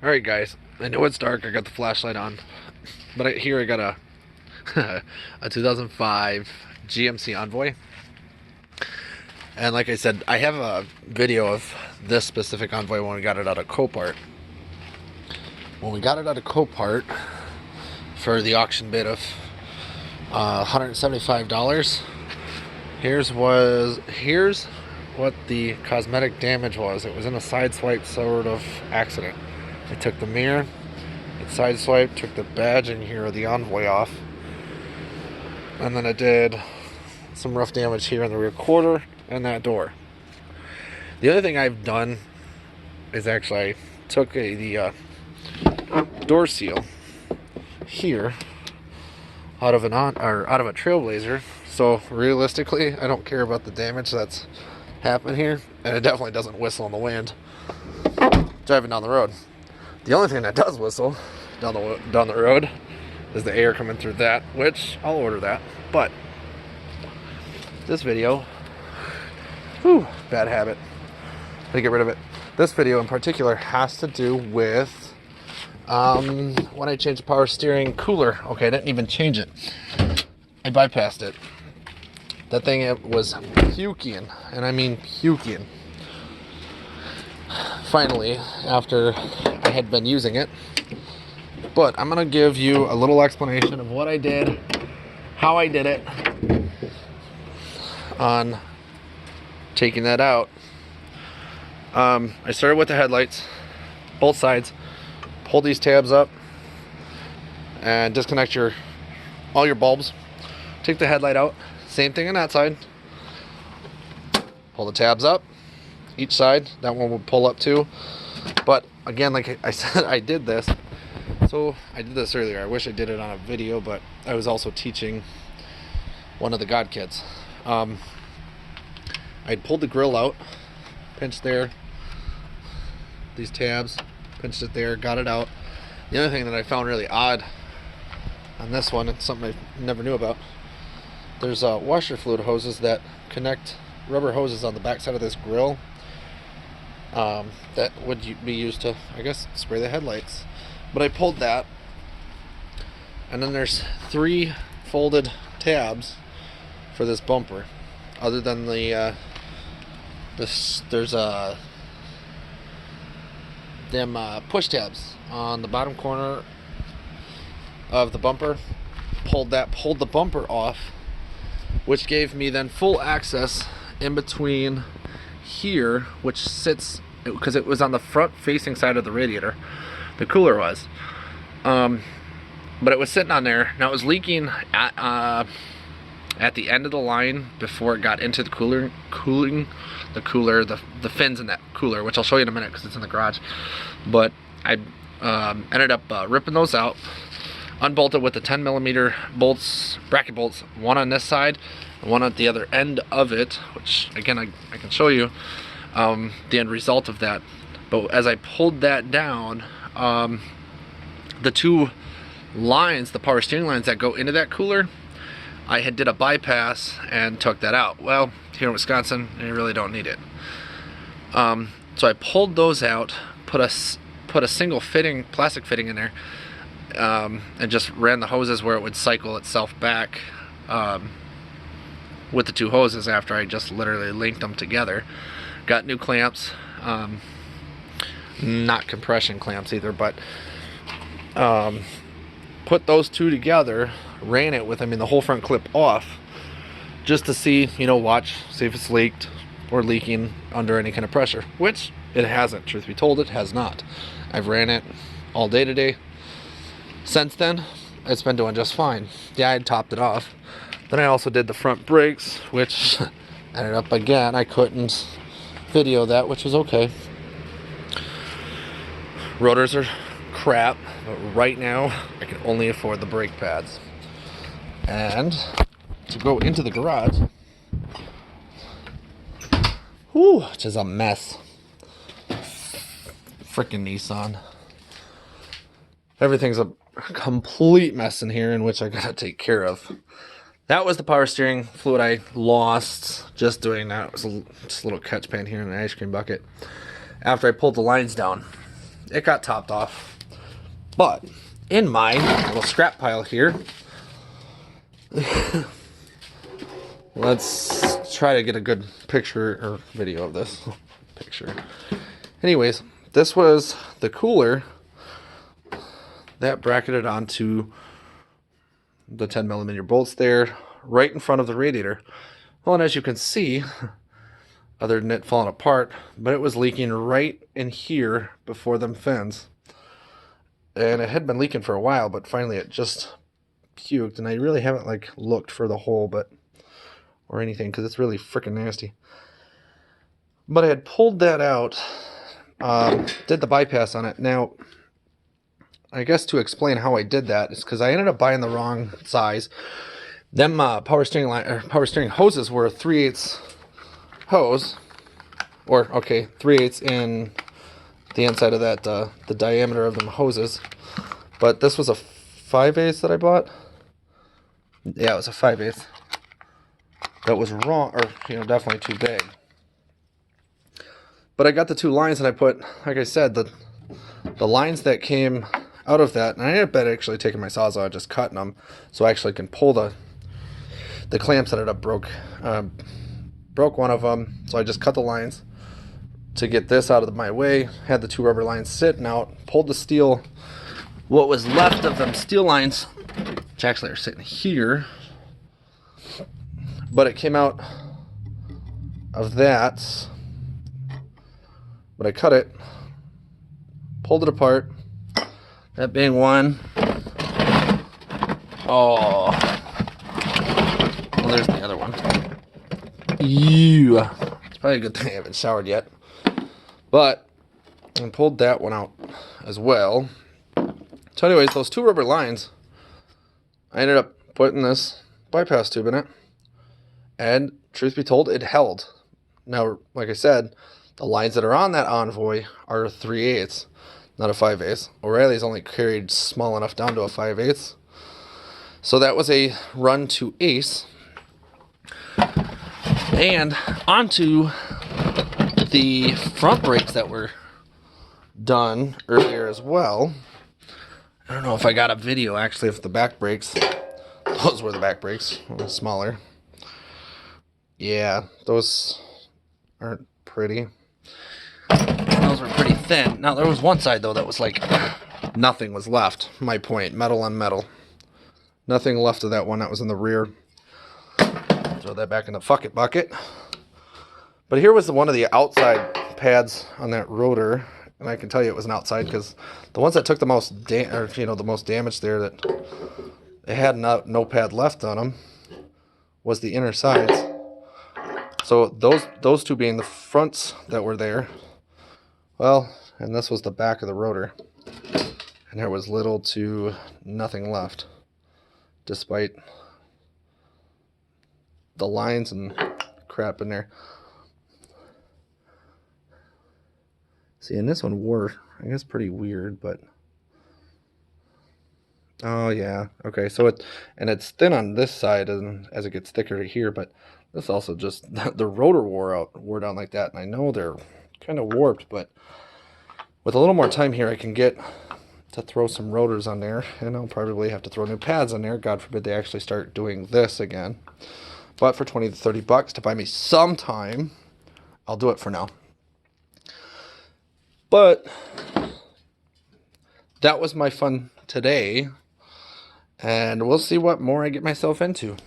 Alright guys, I know it's dark, I got the flashlight on, but here I got a 2005 GMC Envoy. And like I said, I have a video of this specific Envoy when we got it out of Copart. When we got it out of Copart for the auction bid of $175, here's what the cosmetic damage was. It was in a side swipe sort of accident. I took the mirror, it sideswiped, took the badge in here of the Envoy off, and then it did some rough damage here in the rear quarter and that door. The other thing I've done is actually I took the door seal here out of a Trailblazer. So realistically, I don't care about the damage that's happened here, and it definitely doesn't whistle in the wind driving down the road. The only thing that does whistle down the road is the air coming through that, which I'll order that. But this video, bad habit. Let me get rid of it. This video in particular has to do with when I changed the power steering cooler. Okay, I didn't even change it. I bypassed it. That thing, it was puking, and I mean puking. Finally, after I had been using it. But I'm going to give you a little explanation of what I did, how I did it on taking that out. I started with the headlights, both sides. Pull these tabs up and disconnect all your bulbs. Take the headlight out. Same thing on that side. Pull the tabs up, each side. That one will pull up too. But again, like I said, I did this. So I did this earlier. I wish I did it on a video, but I was also teaching one of the God kids. I pulled the grill out, pinched there, these tabs, pinched it there, got it out. The other thing that I found really odd on this one, it's something I never knew about. There's washer fluid hoses that connect, rubber hoses on the back side of this grill that would be used to, I guess, spray the headlights. But I pulled that, and then there's 3 folded tabs for this bumper. Other than the there's them push tabs on the bottom corner of the bumper. Pulled the bumper off, which gave me then full access in between here, which sits, because it was on the front facing side of the radiator, the cooler was, but it was sitting on there. Now it was leaking at the end of the line before it got into the cooler, the fins in that cooler, which I'll show you in a minute because it's in the garage. But I ended up ripping those out, unbolted with the 10mm bolts, bracket bolts, one on this side and one at the other end of it, which again I can show you the end result of that. But as I pulled that down, the 2 lines, the power steering lines that go into that cooler, I had did a bypass and took that out. Well, here in Wisconsin, you really don't need it. So I pulled those out, put a single fitting, plastic fitting in there, and just ran the hoses where it would cycle itself back with the 2 hoses after I just literally linked them together. Got new clamps, not compression clamps either, but put those 2 together, ran it with, the whole front clip off, just to see, see if it's leaked or leaking under any kind of pressure, which it hasn't. Truth be told, it has not. I've ran it all day today. Since then, it's been doing just fine. Yeah, I topped it off. Then I also did the front brakes, which ended up, again, I couldn't video that, which was okay. Rotors are crap, but right now I can only afford the brake pads. And to go into the garage, which is a mess. Freaking Nissan. Everything's a complete mess in here, in which I gotta take care of. That was the power steering fluid I lost just doing that. It was just a little catch pan here in an ice cream bucket. After I pulled the lines down, it got topped off. But in my little scrap pile here, let's try to get a good picture or video of this picture. Anyways, this was the cooler that bracketed onto the 10mm bolts there, right in front of the radiator. Well, and as you can see, other than it falling apart, but it was leaking right in here before them fins. And it had been leaking for a while, but finally it just puked, and I really haven't like looked for the hole or anything, because it's really freaking nasty. But I had pulled that out, did the bypass on it. Now, I guess to explain how I did that is because I ended up buying the wrong size. Them power steering hoses were a 3/8 hose, or okay, 3/8 in the inside of that, the diameter of them hoses. But this was a 5/8 that I bought. Yeah, it was a 5/8. That was wrong, or definitely too big. But I got the two lines, and I put, like I said, the lines that came out of that, and I ended up actually taking my sawzall and just cutting them, so I actually can pull the clamps. Ended up broke one of them, so I just cut the lines to get this out of my way. Had the two rubber lines sitting out, pulled the steel, what was left of them steel lines, which actually are sitting here, but it came out of that. But I cut it, pulled it apart, that being one. Oh, well, there's the other one. Ew. It's probably a good thing I haven't showered yet. But I pulled that one out as well. So anyways, those two rubber lines, I ended up putting this bypass tube in it, and truth be told, it held. Now, like I said, the lines that are on that Envoy are 3/8, not a 5/8. O'Reilly's only carried small enough down to a 5/8. So that was a run to Ace. And onto the front brakes that were done earlier as well. I don't know if I got a video actually of the back brakes. Those were the back brakes, a little smaller. Yeah, those aren't pretty. Those were pretty thin. Now there was one side though that was like nothing was left. My point, metal on metal. Nothing left of that one that was in the rear. Throw that back in the fuck it bucket. But here was one of the outside pads on that rotor, and I can tell you it was an outside because the ones that took the most the most damage there, that they had no pad left on them, was the inner sides. So those two being the fronts that were there. Well, and this was the back of the rotor, and there was little to nothing left, despite the lines and crap in there. See, and this one wore, I guess, pretty weird, but oh yeah, okay. So it's thin on this side, and as it gets thicker here, but this also just the rotor wore down like that, and I know they're kind of warped, but with a little more time here, I can get to throw some rotors on there, and I'll probably have to throw new pads on there. God forbid they actually start doing this again. But for 20 to 30 bucks to buy me some time, I'll do it for now. But that was my fun today, and we'll see what more I get myself into.